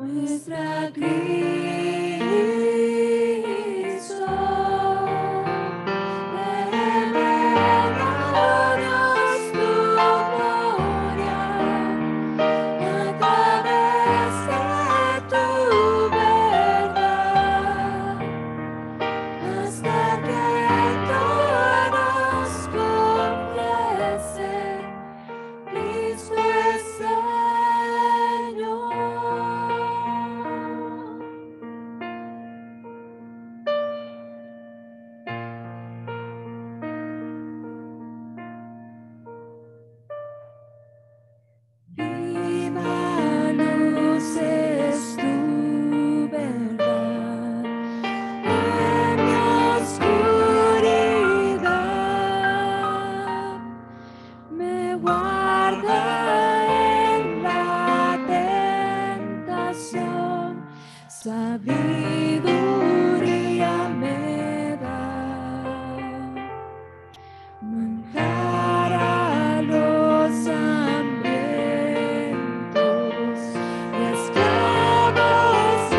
Muestra Cristo, revelanos tu gloria a través de tu verdad, hasta que todos confiesen Cristo es Señor. Viva luz es tu verdad en mi oscuridad, me guarda en la tentación, sabiduría me da. Manjar a los hambrientos y esclavos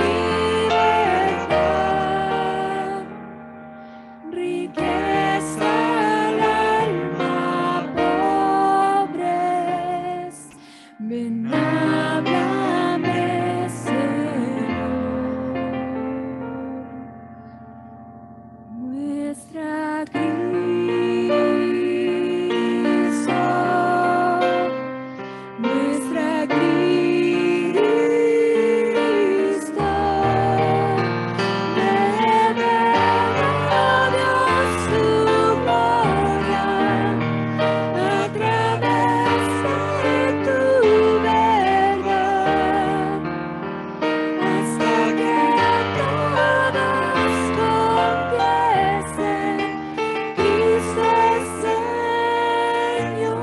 libertad, riqueza al alma pobres, ven háblame Señor, muestra Cristo, muestra Cristo, revela Dios su gloria a través de tu verdad, hasta que todos confiesen Cristo es Señor.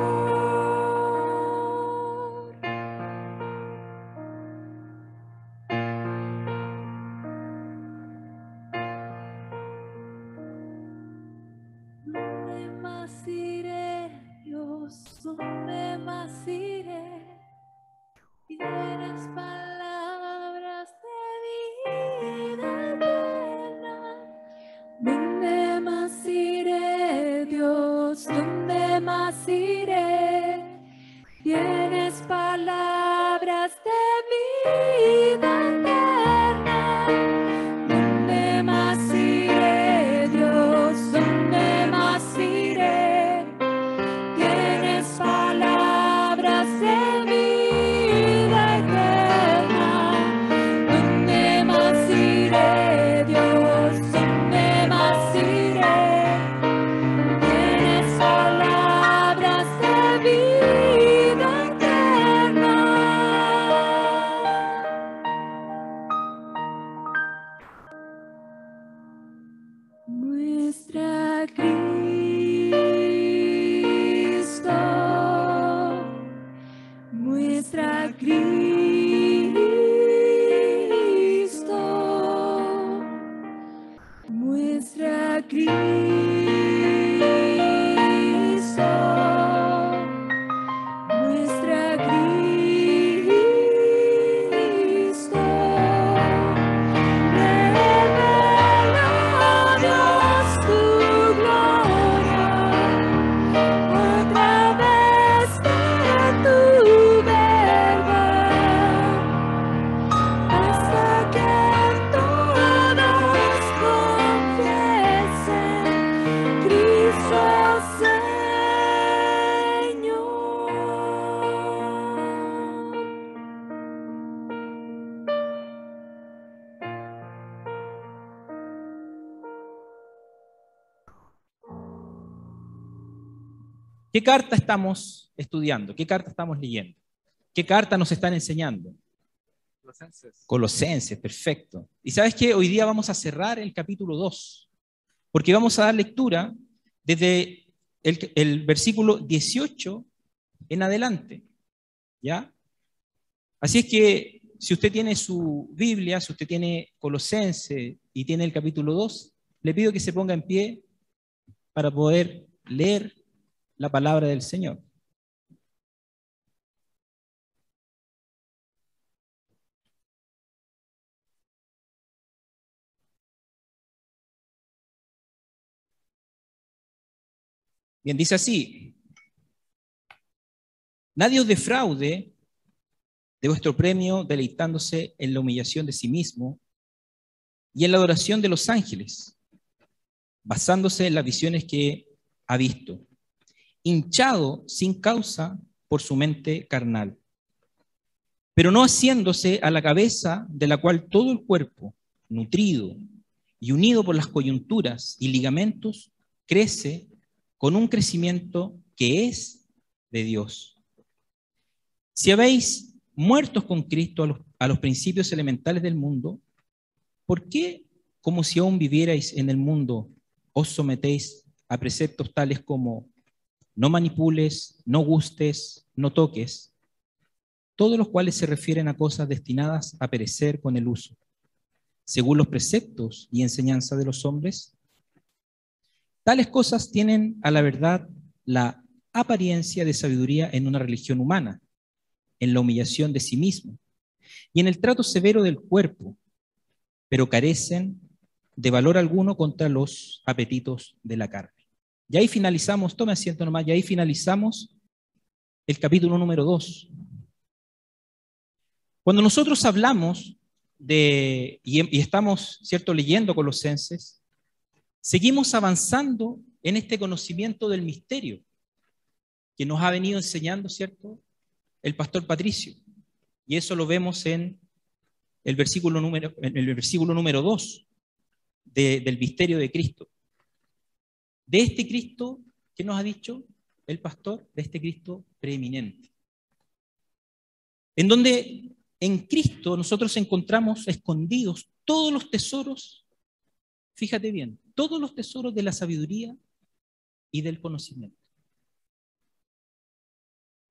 ¿Dónde más iré, Dios? ¿Dónde más iré? Tienes palabras de vida eterna. ¿Dónde más iré, Dios? ¿Dónde más iré? Tienes palabras de vida eterna. ¿Dónde más iré, Dios? ¿Dónde más iré? Tienes palabras de vida eterna. ¿Dónde más iré, Dios? ¿Dónde más iré? Tienes palabras de vida eterna. Muestra Cristo, muestra Cristo, muestra Cristo, muestra Cristo, revela Dios tu gloria a través de tu verdad, hasta que todos confiesen Cristo es Señor. ¿Qué carta estamos estudiando? ¿Qué carta estamos leyendo? ¿Qué carta nos están enseñando? Colosenses, perfecto. Y ¿sabes qué? Hoy día vamos a cerrar el capítulo 2, porque vamos a dar lectura desde el versículo 18 en adelante, ¿ya? Así es que si usted tiene su Biblia, si usted tiene Colosenses y tiene el capítulo 2, le pido que se ponga en pie para poder leer la palabra del Señor. Bien, dice así: nadie os defraude de vuestro premio deleitándose en la humillación de sí mismo y en la adoración de los ángeles, basándose en las visiones que ha visto, hinchado sin causa por su mente carnal, pero no haciéndose a la cabeza de la cual todo el cuerpo, nutrido y unido por las coyunturas y ligamentos, crece con un crecimiento que es de Dios. Si habéis muertos con Cristo a los principios elementales del mundo, ¿por qué, como si aún vivierais en el mundo, os sometéis a preceptos tales como no manipules, no gustes, no toques, todos los cuales se refieren a cosas destinadas a perecer con el uso, según los preceptos y enseñanza de los hombres? Tales cosas tienen a la verdad la apariencia de sabiduría en una religión humana, en la humillación de sí mismo y en el trato severo del cuerpo, pero carecen de valor alguno contra los apetitos de la carne. Y ahí finalizamos, tome asiento nomás, y ahí finalizamos el capítulo número 2. Cuando nosotros hablamos y estamos, ¿cierto?, leyendo Colosenses, seguimos avanzando en este conocimiento del misterio que nos ha venido enseñando, ¿cierto?, el pastor Patricio. Y eso lo vemos en el versículo número 2 del misterio de Cristo. De este Cristo, ¿qué nos ha dicho el pastor? De este Cristo preeminente. En donde en Cristo nosotros encontramos escondidos todos los tesoros, fíjate bien, todos los tesoros de la sabiduría y del conocimiento.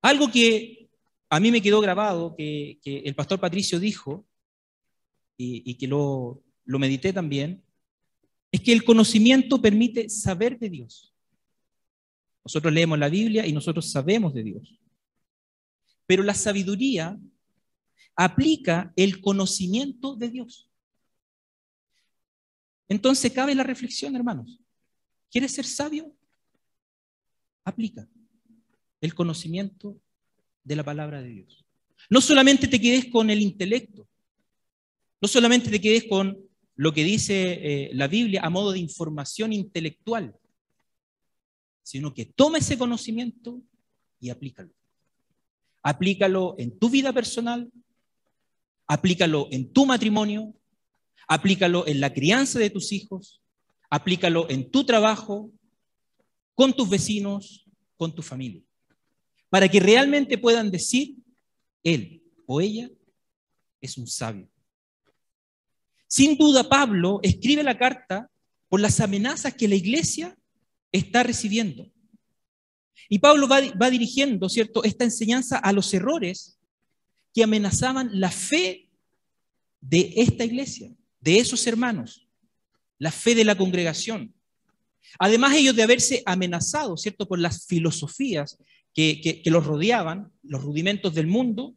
Algo que a mí me quedó grabado, que el pastor Patricio dijo, y que lo medité también, es que el conocimiento permite saber de Dios. Nosotros leemos la Biblia y nosotros sabemos de Dios. Pero la sabiduría aplica el conocimiento de Dios. Entonces cabe la reflexión, hermanos. ¿Quieres ser sabio? Aplica el conocimiento de la palabra de Dios. No solamente te quedes con el intelecto, no solamente te quedes con lo que dice la Biblia a modo de información intelectual, sino que toma ese conocimiento y aplícalo. Aplícalo en tu vida personal, aplícalo en tu matrimonio, aplícalo en la crianza de tus hijos, aplícalo en tu trabajo, con tus vecinos, con tu familia, para que realmente puedan decir, él o ella es un sabio. Sin duda, Pablo escribe la carta por las amenazas que la iglesia está recibiendo. Y Pablo va dirigiendo, ¿cierto?, esta enseñanza a los errores que amenazaban la fe de esta iglesia, de esos hermanos, la fe de la congregación. Además, ellos de haberse amenazado, ¿cierto?, por las filosofías que los rodeaban, los rudimentos del mundo,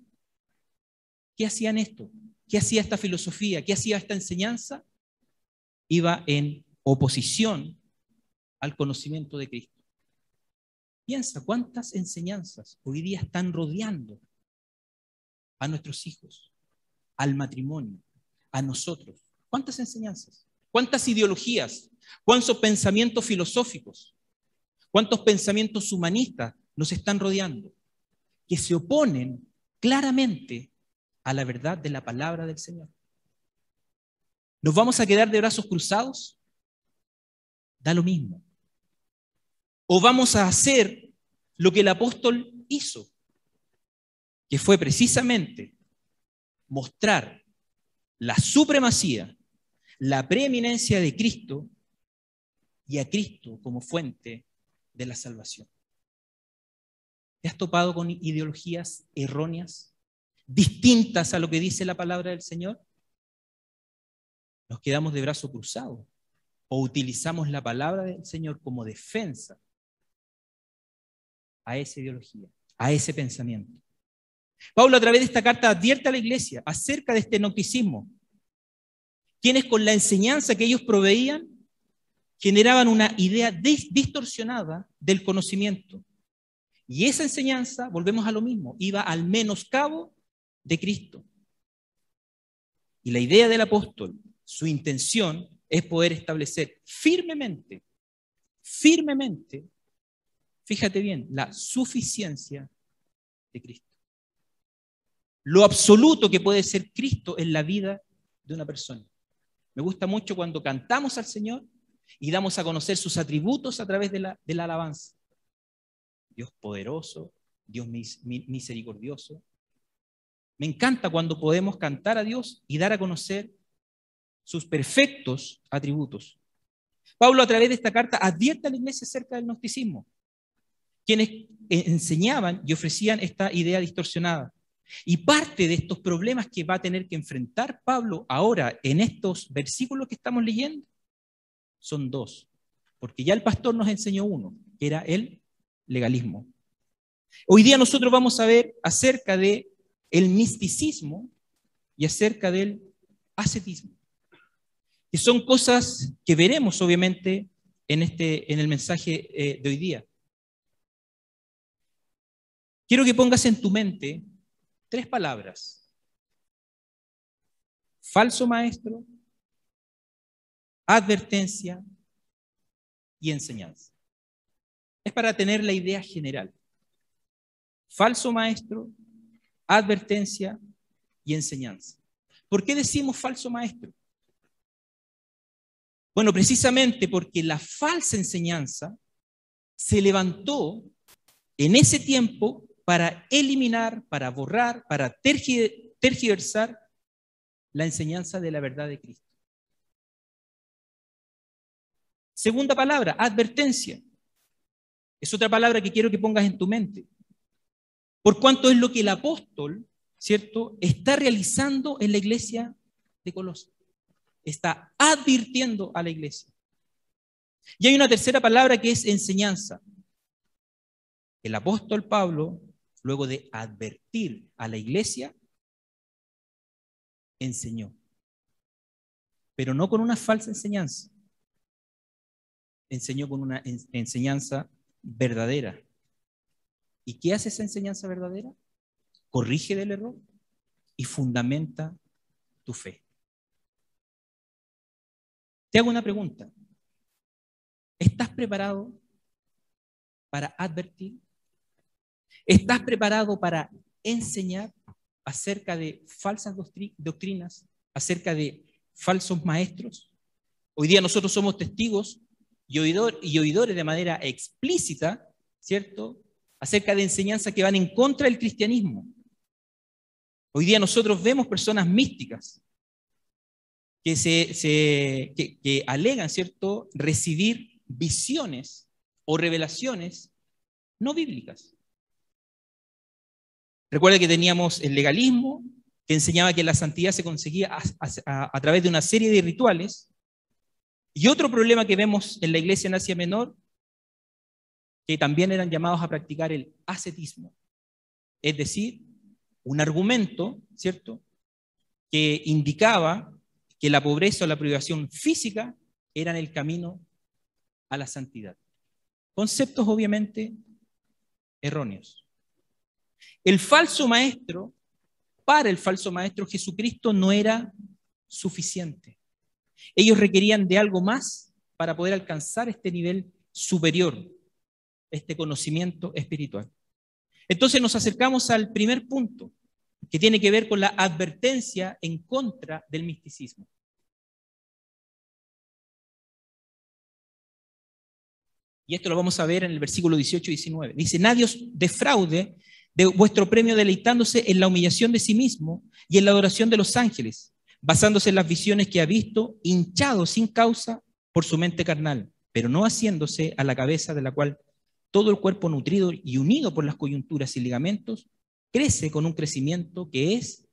¿qué hacían esto? ¿Qué hacía esta filosofía? ¿Qué hacía esta enseñanza? Iba en oposición al conocimiento de Cristo. Piensa cuántas enseñanzas hoy día están rodeando a nuestros hijos, al matrimonio, a nosotros. ¿Cuántas enseñanzas? ¿Cuántas ideologías? ¿Cuántos pensamientos filosóficos? ¿Cuántos pensamientos humanistas nos están rodeando? Que se oponen claramente a la verdad de la palabra del Señor. ¿Nos vamos a quedar de brazos cruzados? Da lo mismo. ¿O vamos a hacer lo que el apóstol hizo? Que fue precisamente mostrar la supremacía, la preeminencia de Cristo y a Cristo como fuente de la salvación. ¿Te has topado con ideologías erróneas, distintas a lo que dice la palabra del Señor? Nos quedamos de brazo cruzado o utilizamos la palabra del Señor como defensa a esa ideología, a ese pensamiento. Pablo a través de esta carta advierte a la iglesia acerca de este gnosticismo, quienes con la enseñanza que ellos proveían generaban una idea distorsionada del conocimiento. Y esa enseñanza, volvemos a lo mismo, iba al menoscabo de Cristo. Y la idea del apóstol, su intención, es poder establecer firmemente, fíjate bien, la suficiencia de Cristo. Lo absoluto que puede ser Cristo en la vida de una persona. Me gusta mucho cuando cantamos al Señor y damos a conocer sus atributos a través de la alabanza. Dios poderoso, Dios misericordioso. Me encanta cuando podemos cantar a Dios y dar a conocer sus perfectos atributos. Pablo, a través de esta carta, advierte a la iglesia acerca del gnosticismo, quienes enseñaban y ofrecían esta idea distorsionada. Y parte de estos problemas que va a tener que enfrentar Pablo ahora en estos versículos que estamos leyendo son dos, porque ya el pastor nos enseñó uno, que era el legalismo. Hoy día nosotros vamos a ver acerca de el misticismo y acerca del ascetismo, que son cosas que veremos obviamente en el mensaje de hoy día. Quiero que pongas en tu mente 3 palabras: falso maestro, advertencia y enseñanza. Es para tener la idea general. Falso maestro, advertencia y enseñanza. ¿Por qué decimos falso maestro? Bueno, precisamente porque la falsa enseñanza se levantó en ese tiempo para eliminar, para borrar, para tergiversar la enseñanza de la verdad de Cristo. Segunda palabra, advertencia. Es otra palabra que quiero que pongas en tu mente. Por cuanto es lo que el apóstol, ¿cierto?, está realizando en la iglesia de Colosas. Está advirtiendo a la iglesia. Y hay una tercera palabra que es enseñanza. El apóstol Pablo, luego de advertir a la iglesia, enseñó. Pero no con una falsa enseñanza. Enseñó con una enseñanza verdadera. ¿Y qué hace esa enseñanza verdadera? Corrige del error y fundamenta tu fe. Te hago una pregunta. ¿Estás preparado para advertir? ¿Estás preparado para enseñar acerca de falsas doctrinas, acerca de falsos maestros? Hoy día nosotros somos testigos y oidores de manera explícita, ¿cierto?, acerca de enseñanzas que van en contra del cristianismo. Hoy día nosotros vemos personas místicas que alegan, ¿cierto?, recibir visiones o revelaciones no bíblicas. Recuerda que teníamos el legalismo, que enseñaba que la santidad se conseguía a través de una serie de rituales. Y otro problema que vemos en la iglesia en Asia Menor, que también eran llamados a practicar el ascetismo. Es decir, un argumento, ¿cierto?, que indicaba que la pobreza o la privación física eran el camino a la santidad. Conceptos obviamente erróneos. El falso maestro, para el falso maestro, Jesucristo no era suficiente. Ellos requerían de algo más para poder alcanzar este nivel superior, este conocimiento espiritual. Entonces nos acercamos al primer punto, que tiene que ver con la advertencia en contra del misticismo. Y esto lo vamos a ver en el versículo 18 y 19. Dice: nadie os defraude de vuestro premio deleitándose en la humillación de sí mismo y en la adoración de los ángeles, basándose en las visiones que ha visto, hinchado sin causa por su mente carnal, pero no haciéndose a la cabeza de la cual todo el cuerpo nutrido y unido por las coyunturas y ligamentos crece con un crecimiento que es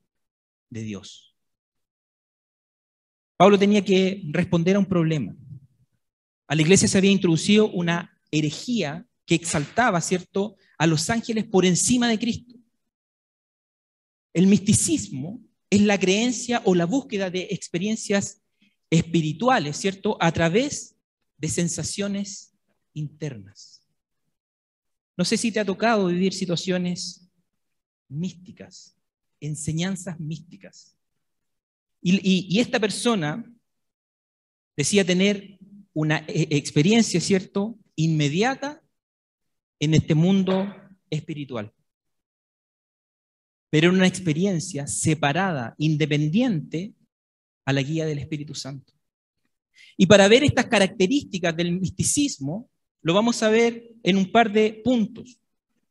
de Dios. Pablo tenía que responder a un problema. A la iglesia se había introducido una herejía que exaltaba, ¿cierto?, a los ángeles por encima de Cristo. El misticismo es la creencia o la búsqueda de experiencias espirituales, ¿cierto?, a través de sensaciones internas. No sé si te ha tocado vivir situaciones místicas, enseñanzas místicas. Y esta persona decía tener una experiencia, ¿cierto?, inmediata en este mundo espiritual. Pero era una experiencia separada, independiente a la guía del Espíritu Santo. Y para ver estas características del misticismo, lo vamos a ver en un par de puntos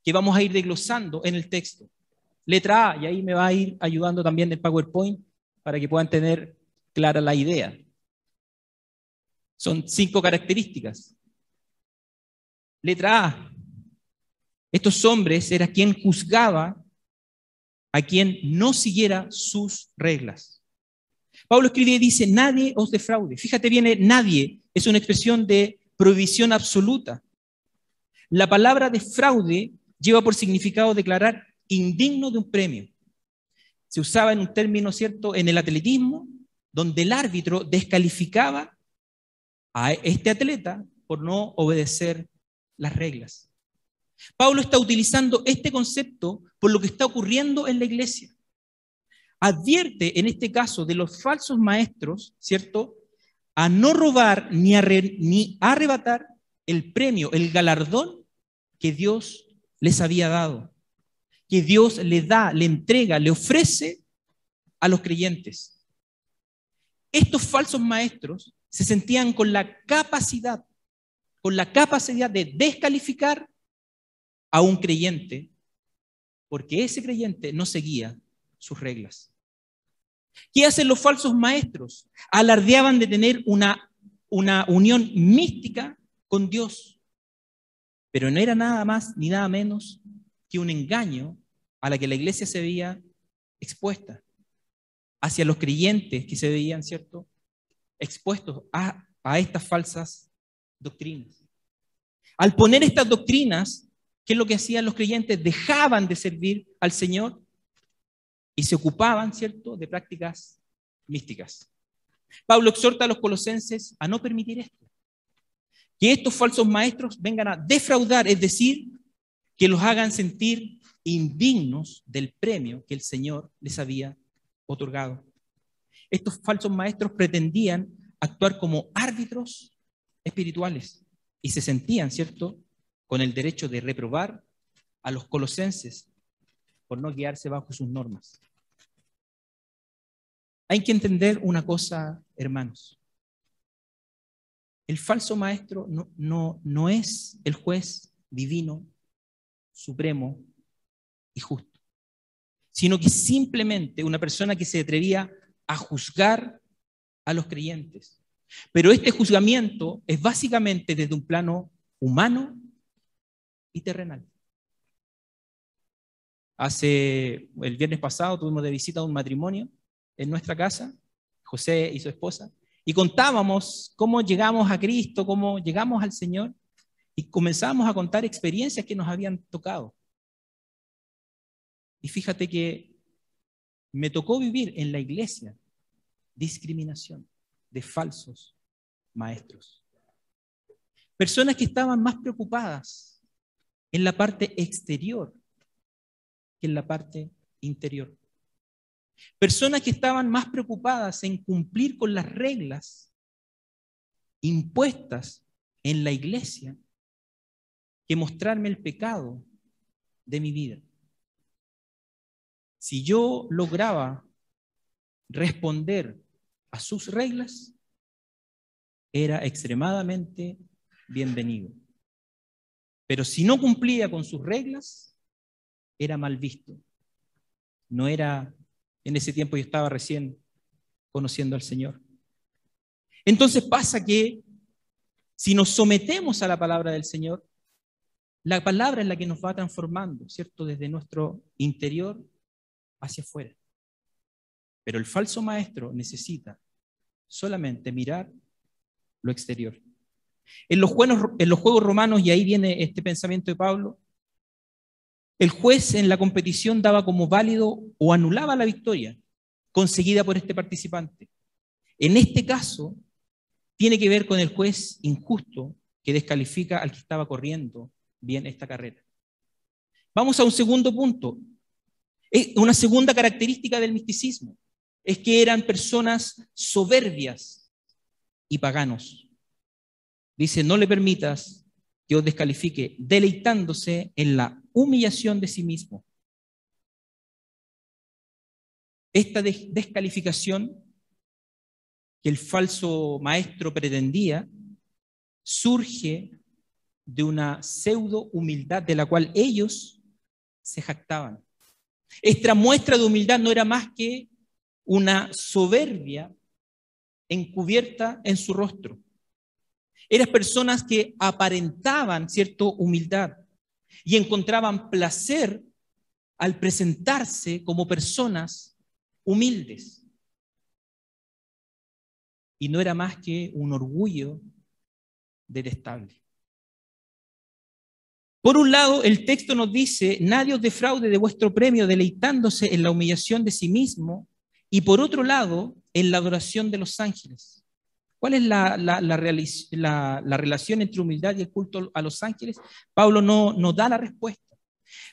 que vamos a ir desglosando en el texto. Letra A, y ahí me va a ir ayudando también el PowerPoint para que puedan tener clara la idea. Son 5 características. Letra A. Estos hombres era quien juzgaba a quien no siguiera sus reglas. Pablo escribe y dice, nadie os defraude. Fíjate bien, nadie es una expresión de prohibición absoluta. La palabra defraude lleva por significado declarar indigno de un premio. Se usaba en un término, ¿cierto?, en el atletismo, donde el árbitro descalificaba a este atleta por no obedecer las reglas. Pablo está utilizando este concepto por lo que está ocurriendo en la iglesia. Advierte en este caso de los falsos maestros, ¿cierto?, a no robar ni arrebatar el premio, el galardón que Dios les había dado, que Dios le da, le entrega, le ofrece a los creyentes. Estos falsos maestros se sentían con la capacidad de descalificar a un creyente, porque ese creyente no seguía sus reglas. ¿Qué hacen los falsos maestros? Alardeaban de tener una unión mística con Dios, pero no era nada más ni nada menos que un engaño a la que la iglesia se veía expuesta, hacia los creyentes que se veían, ¿cierto?, expuestos a estas falsas doctrinas. Al poner estas doctrinas, ¿qué es lo que hacían los creyentes? Dejaban de servir al Señor y se ocupaban, ¿cierto?, de prácticas místicas. Pablo exhorta a los colosenses a no permitir esto, que estos falsos maestros vengan a defraudar, es decir, que los hagan sentir indignos del premio que el Señor les había otorgado. Estos falsos maestros pretendían actuar como árbitros espirituales y se sentían, ¿cierto?, con el derecho de reprobar a los colosenses por no guiarse bajo sus normas. Hay que entender una cosa, hermanos. El falso maestro no es el juez divino, supremo y justo, sino que simplemente una persona que se atrevía a juzgar a los creyentes. Pero este juzgamiento es básicamente desde un plano humano y terrenal. El viernes pasado tuvimos de visita a un matrimonio en nuestra casa, José y su esposa, y contábamos cómo llegamos a Cristo, cómo llegamos al Señor, y comenzamos a contar experiencias que nos habían tocado. Y fíjate que me tocó vivir en la iglesia discriminación de falsos maestros. Personas que estaban más preocupadas en la parte exterior que en la parte interior. Personas que estaban más preocupadas en cumplir con las reglas impuestas en la iglesia que mostrarme el pecado de mi vida. Si yo lograba responder a sus reglas, era extremadamente bienvenido. Pero si no cumplía con sus reglas, era mal visto. No era, en ese tiempo yo estaba recién conociendo al Señor. Entonces pasa que si nos sometemos a la palabra del Señor, la palabra es la que nos va transformando, ¿cierto? Desde nuestro interior hacia afuera. Pero el falso maestro necesita solamente mirar lo exterior. En los juegos romanos, y ahí viene este pensamiento de Pablo, el juez en la competición daba como válido o anulaba la victoria conseguida por este participante. En este caso, tiene que ver con el juez injusto que descalifica al que estaba corriendo bien esta carrera. Vamos a un segundo punto. Una segunda característica del misticismo es que eran personas soberbias y paganos. Dice, no le permitas que os descalifique, deleitándose en la humillación de sí mismo. Esta descalificación que el falso maestro pretendía surge de una pseudo humildad de la cual ellos se jactaban. Esta muestra de humildad no era más que una soberbia encubierta en su rostro. Eran personas que aparentaban cierta humildad y encontraban placer al presentarse como personas humildes. Y no era más que un orgullo detestable. Por un lado, el texto nos dice, nadie os defraude de vuestro premio deleitándose en la humillación de sí mismo, y por otro lado, en la adoración de los ángeles. ¿Cuál es la relación entre humildad y el culto a los ángeles? Pablo no da la respuesta,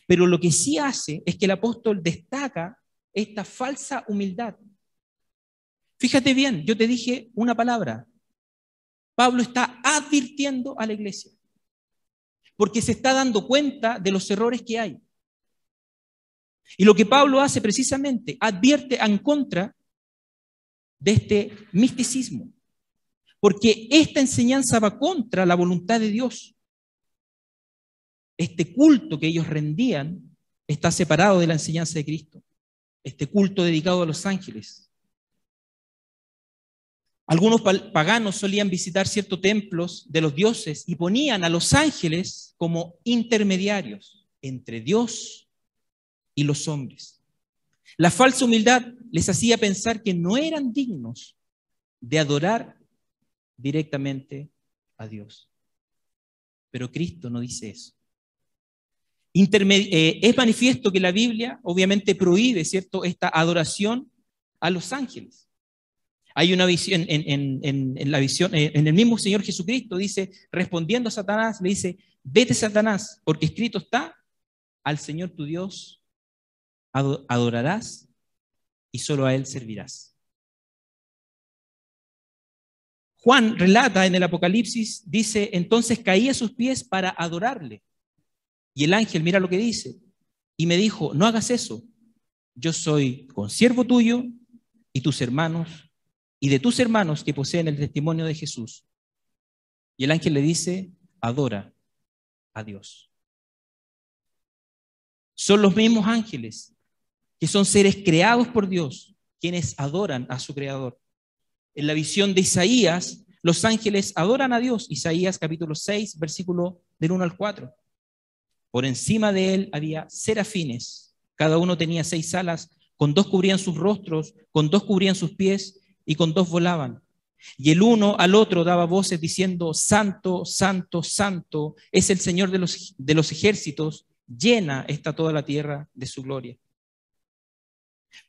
pero lo que sí hace es que el apóstol destaca esta falsa humildad. Fíjate bien, yo te dije una palabra. Pablo está advirtiendo a la iglesia, porque se está dando cuenta de los errores que hay. Y lo que Pablo hace precisamente, advierte en contra de este misticismo, porque esta enseñanza va contra la voluntad de Dios. Este culto que ellos rendían está separado de la enseñanza de Cristo, este culto dedicado a los ángeles. Algunos paganos solían visitar ciertos templos de los dioses y ponían a los ángeles como intermediarios entre Dios y los hombres. La falsa humildad les hacía pensar que no eran dignos de adorar directamente a Dios. Pero Cristo no dice eso. Es manifiesto que la Biblia obviamente prohíbe, ¿cierto?, esta adoración a los ángeles. Hay una visión, en la visión, en el mismo Señor Jesucristo dice, respondiendo a Satanás, le dice, vete Satanás, porque escrito está, al Señor tu Dios adorarás y solo a Él servirás. Juan relata en el Apocalipsis, dice, entonces caí a sus pies para adorarle. Y el ángel, mira lo que dice, y me dijo, no hagas eso, yo soy consiervo tuyo y tus hermanos, y de tus hermanos que poseen el testimonio de Jesús. Y el ángel le dice, adora a Dios. Son los mismos ángeles que son seres creados por Dios, quienes adoran a su Creador. En la visión de Isaías, los ángeles adoran a Dios. Isaías capítulo 6, versículo del 1 al 4. Por encima de él había serafines. Cada uno tenía 6 alas, con 2 cubrían sus rostros, con 2 cubrían sus pies, y con 2 volaban. Y el uno al otro daba voces diciendo, Santo, Santo, Santo, es el Señor de los ejércitos, llena está toda la tierra de su gloria.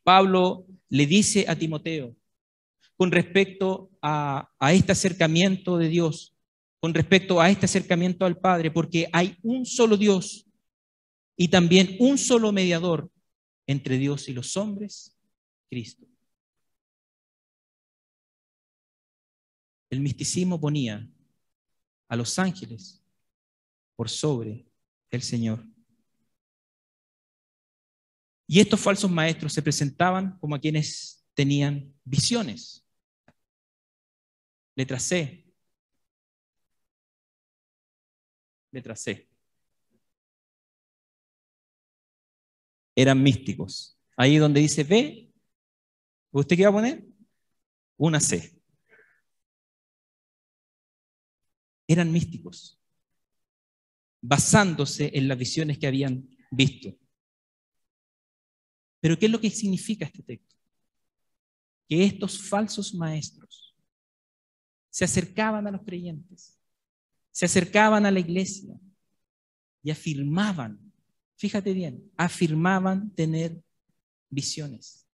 Pablo le dice a Timoteo, con respecto a este acercamiento de Dios, con respecto a este acercamiento al Padre, porque hay un solo Dios y también un solo mediador entre Dios y los hombres, Cristo. El misticismo ponía a los ángeles por sobre el Señor. Y estos falsos maestros se presentaban como a quienes tenían visiones. Letra C. Letra C. Eran místicos. Ahí donde dice B, ¿usted qué va a poner? Una C. Eran místicos, basándose en las visiones que habían visto. Pero ¿qué es lo que significa este texto? Que estos falsos maestros se acercaban a los creyentes, se acercaban a la iglesia y afirmaban, fíjate bien, afirmaban tener visiones.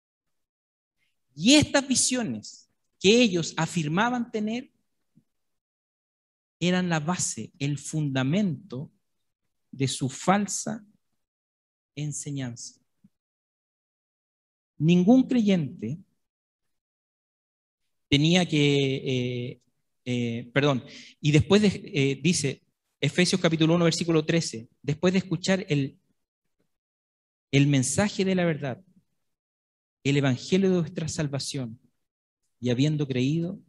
Y estas visiones que ellos afirmaban tener eran la base, el fundamento de su falsa enseñanza. Ningún creyente tenía que, y después dice, Efesios capítulo 1, versículo 13, después de escuchar el mensaje de la verdad, el evangelio de vuestra salvación, y habiendo creído,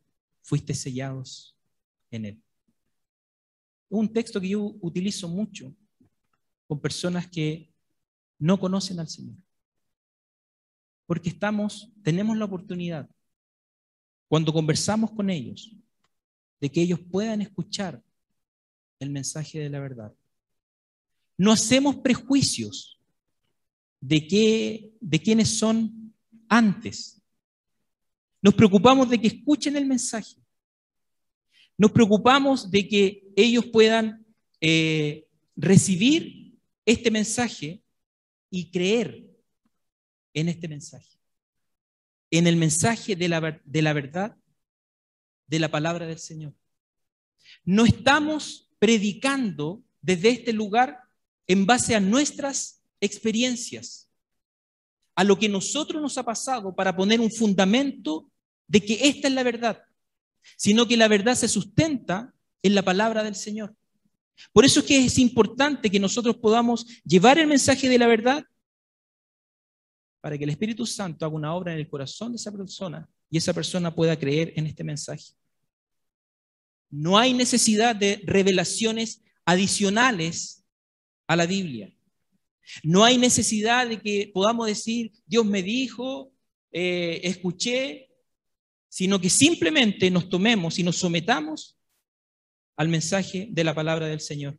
fuiste sellados en él. Un texto que yo utilizo mucho con personas que no conocen al Señor. Porque tenemos la oportunidad, cuando conversamos con ellos, de que ellos puedan escuchar el mensaje de la verdad. No hacemos prejuicios de quiénes son antes. Nos preocupamos de que escuchen el mensaje. Nos preocupamos de que ellos puedan recibir este mensaje y creer en este mensaje. En el mensaje de la verdad, de la palabra del Señor. No estamos predicando desde este lugar en base a nuestras experiencias, a lo que nosotros nos ha pasado para poner un fundamento de que esta es la verdad, sino que la verdad se sustenta en la palabra del Señor. Por eso es que es importante que nosotros podamos llevar el mensaje de la verdad para que el Espíritu Santo haga una obra en el corazón de esa persona y esa persona pueda creer en este mensaje. No hay necesidad de revelaciones adicionales a la Biblia. No hay necesidad de que podamos decir, Dios me dijo, escuché, sino que simplemente nos tomemos y nos sometamos al mensaje de la palabra del Señor.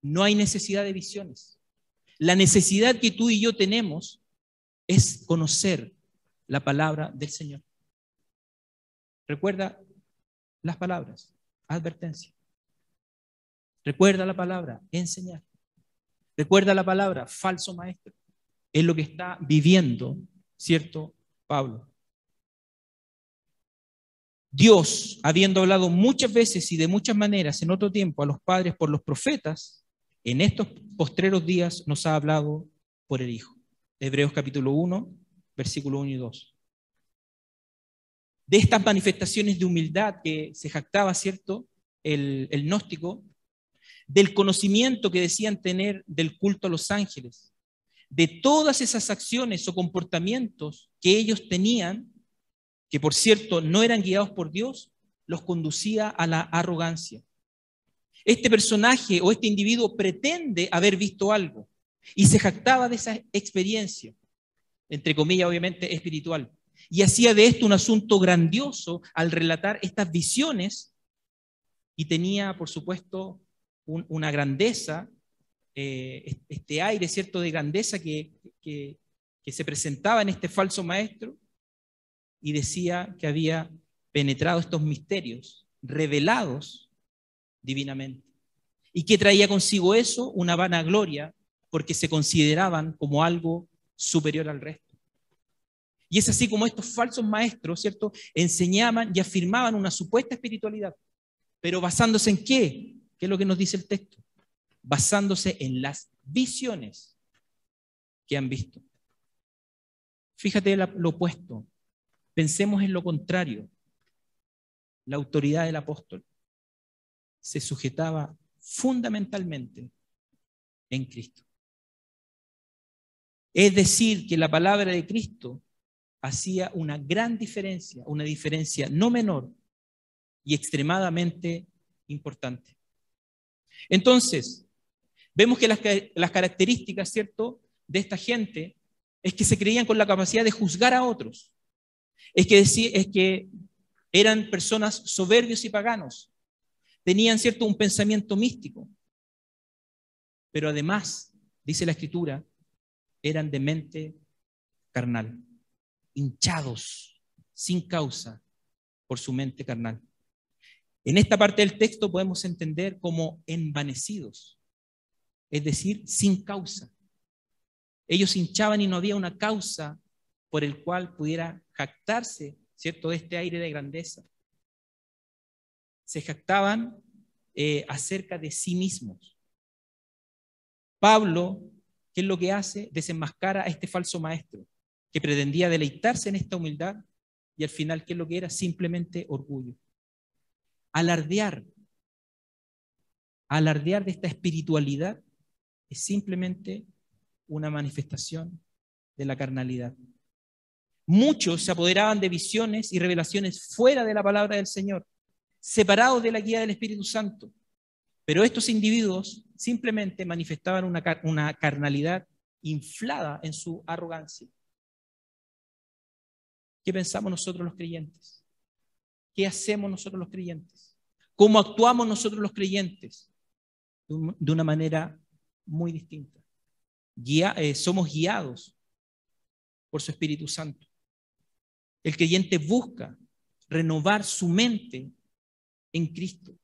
No hay necesidad de visiones. La necesidad que tú y yo tenemos es conocer la palabra del Señor. Recuerda las palabras, advertencia. Recuerda la palabra, enseñar. Recuerda la palabra, falso maestro. Es lo que está viviendo, ¿cierto, Pablo? Dios, habiendo hablado muchas veces y de muchas maneras en otro tiempo a los padres por los profetas, en estos postreros días nos ha hablado por el Hijo. Hebreos capítulo 1, versículo 1 y 2. De estas manifestaciones de humildad que se jactaba, ¿cierto?, el gnóstico, del conocimiento que decían tener del culto a los ángeles, de todas esas acciones o comportamientos que ellos tenían, que por cierto no eran guiados por Dios, los conducía a la arrogancia. Este personaje o este individuo pretende haber visto algo y se jactaba de esa experiencia, entre comillas obviamente espiritual, y hacía de esto un asunto grandioso al relatar estas visiones y tenía por supuesto una grandeza, este aire cierto de grandeza que se presentaba en este falso maestro y decía que había penetrado estos misterios revelados divinamente. ¿Y qué traía consigo eso? Una vanagloria, porque se consideraban como algo superior al resto. Y es así como estos falsos maestros, ¿cierto?, enseñaban y afirmaban una supuesta espiritualidad, pero basándose en ¿qué? ¿Qué es lo que nos dice el texto? Basándose en las visiones que han visto. Fíjate lo opuesto. Pensemos en lo contrario. La autoridad del apóstol se sujetaba fundamentalmente en Cristo. Es decir, que la palabra de Cristo hacía una gran diferencia, una diferencia no menor y extremadamente importante. Entonces, vemos que las características, ¿cierto?, de esta gente es que se creían con la capacidad de juzgar a otros. Es que eran personas soberbios y paganos. Tenían, ¿cierto?, un pensamiento místico. Pero además, dice la Escritura, eran de mente carnal, hinchados sin causa por su mente carnal. En esta parte del texto podemos entender como envanecidos, es decir, sin causa. Ellos hinchaban y no había una causa por el cual pudiera jactarse, ¿cierto?, de este aire de grandeza. se jactaban acerca de sí mismos. Pablo, ¿qué es lo que hace? Desenmascara a este falso maestro que pretendía deleitarse en esta humildad y al final, ¿qué es lo que era? Simplemente orgullo. Alardear de esta espiritualidad es simplemente una manifestación de la carnalidad. Muchos se apoderaban de visiones y revelaciones fuera de la palabra del Señor, separados de la guía del Espíritu Santo. Pero estos individuos simplemente manifestaban una carnalidad inflada en su arrogancia. ¿Qué pensamos nosotros los creyentes? ¿Qué hacemos nosotros los creyentes? ¿Cómo actuamos nosotros los creyentes? De una manera muy distinta. Somos guiados por su Espíritu Santo. El creyente busca renovar su mente en Cristo.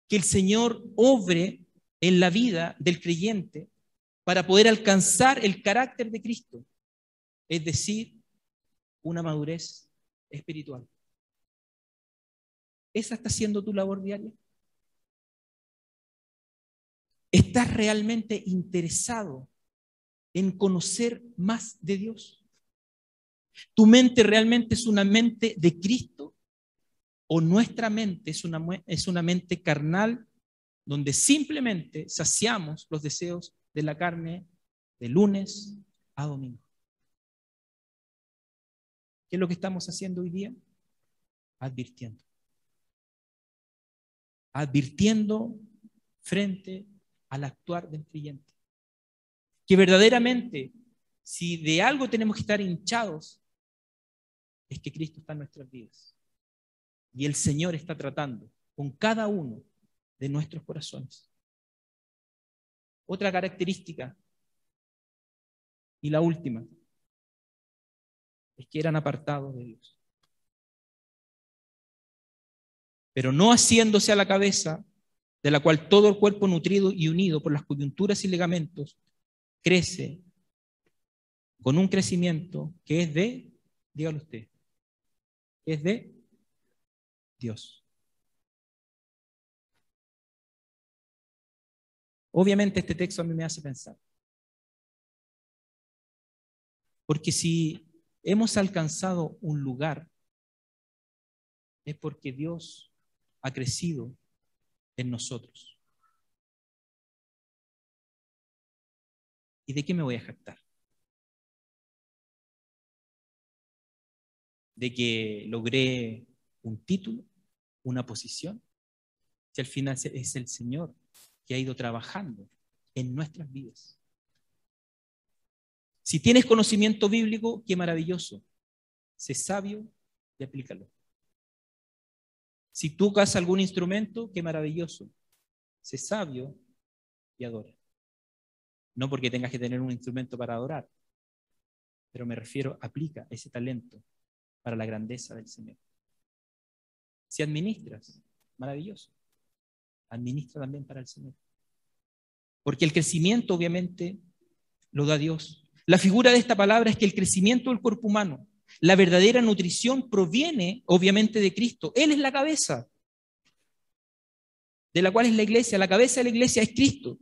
Que el Señor obre en la vida del creyente para poder alcanzar el carácter de Cristo, es decir, una madurez espiritual. ¿Esa está siendo tu labor diaria? ¿Estás realmente interesado en conocer más de Dios? ¿Tu mente realmente es una mente de Cristo? ¿O nuestra mente es una mente carnal donde simplemente saciamos los deseos de la carne de lunes a domingo? ¿Qué es lo que estamos haciendo hoy día? Advirtiendo. Advirtiendo frente al actuar del creyente. Que verdaderamente, si de algo tenemos que estar hinchados, es que Cristo está en nuestras vidas. Y el Señor está tratando con cada uno de nuestros corazones. Otra característica, y la última, es que eran apartados de Dios. Pero no haciéndose a la cabeza, de la cual todo el cuerpo nutrido y unido por las coyunturas y ligamentos crece con un crecimiento que es de, dígalo usted, que es de Dios. Obviamente este texto a mí me hace pensar. Porque si hemos alcanzado un lugar, es porque Dios ha crecido en nosotros. ¿Y de qué me voy a jactar? ¿De que logré un título, una posición? Si al final es el Señor que ha ido trabajando en nuestras vidas. Si tienes conocimiento bíblico, qué maravilloso. Sé sabio y aplícalo. Si tocas algún instrumento, qué maravilloso. Sé sabio y adora. No porque tengas que tener un instrumento para adorar, pero me refiero, aplica ese talento para la grandeza del Señor. Si administras, maravilloso. Administra también para el Señor. Porque el crecimiento, obviamente, lo da Dios. La figura de esta palabra es que el crecimiento del cuerpo humano, la verdadera nutrición proviene, obviamente, de Cristo. Él es la cabeza, de la cual es la iglesia. La cabeza de la iglesia es Cristo.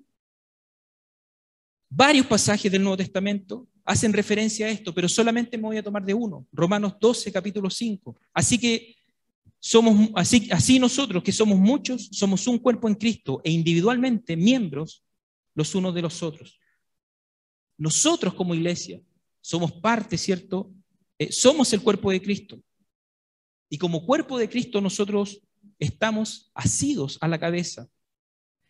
Varios pasajes del Nuevo Testamento hacen referencia a esto, pero solamente me voy a tomar de uno. Romanos 12, capítulo 5. Así nosotros, que somos muchos, somos un cuerpo en Cristo e individualmente miembros los unos de los otros. Nosotros como iglesia somos parte, ¿cierto? Somos el cuerpo de Cristo. Y como cuerpo de Cristo nosotros estamos asidos a la cabeza.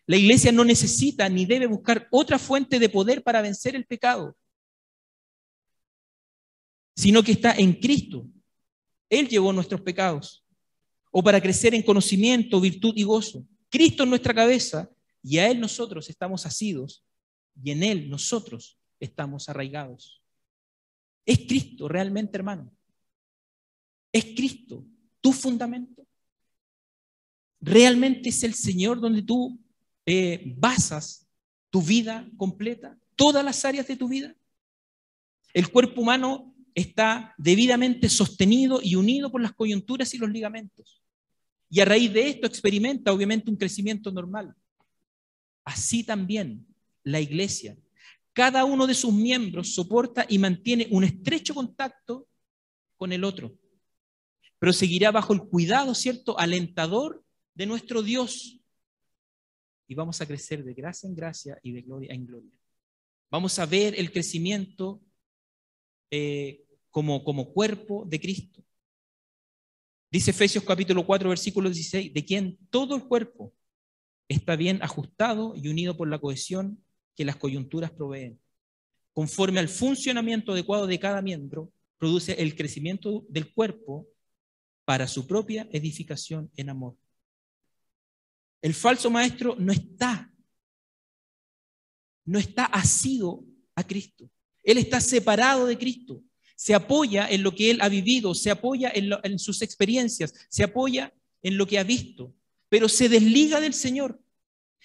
La iglesia no necesita ni debe buscar otra fuente de poder para vencer el pecado, sino que está en Cristo. Él llevó nuestros pecados. O para crecer en conocimiento, virtud y gozo. Cristo es nuestra cabeza y a Él nosotros estamos asidos y en Él nosotros estamos arraigados. ¿Es Cristo realmente, hermano? ¿Es Cristo tu fundamento? ¿Realmente es el Señor donde tú basas tu vida completa? ¿Todas las áreas de tu vida? El cuerpo humano está debidamente sostenido y unido por las coyunturas y los ligamentos. y a raíz de esto experimenta obviamente un crecimiento normal. Así también la iglesia. Cada uno de sus miembros soporta y mantiene un estrecho contacto con el otro, pero seguirá bajo el cuidado, ¿cierto?, alentador de nuestro Dios. Y vamos a crecer de gracia en gracia y de gloria en gloria. Vamos a ver el crecimiento como cuerpo de Cristo. Dice Efesios capítulo 4, versículo 16, de quien todo el cuerpo está bien ajustado y unido por la cohesión que las coyunturas proveen. Conforme al funcionamiento adecuado de cada miembro, produce el crecimiento del cuerpo para su propia edificación en amor. El falso maestro no está asido a Cristo. Él está separado de Cristo. Se apoya en lo que él ha vivido, se apoya en sus experiencias, se apoya en lo que ha visto, pero se desliga del Señor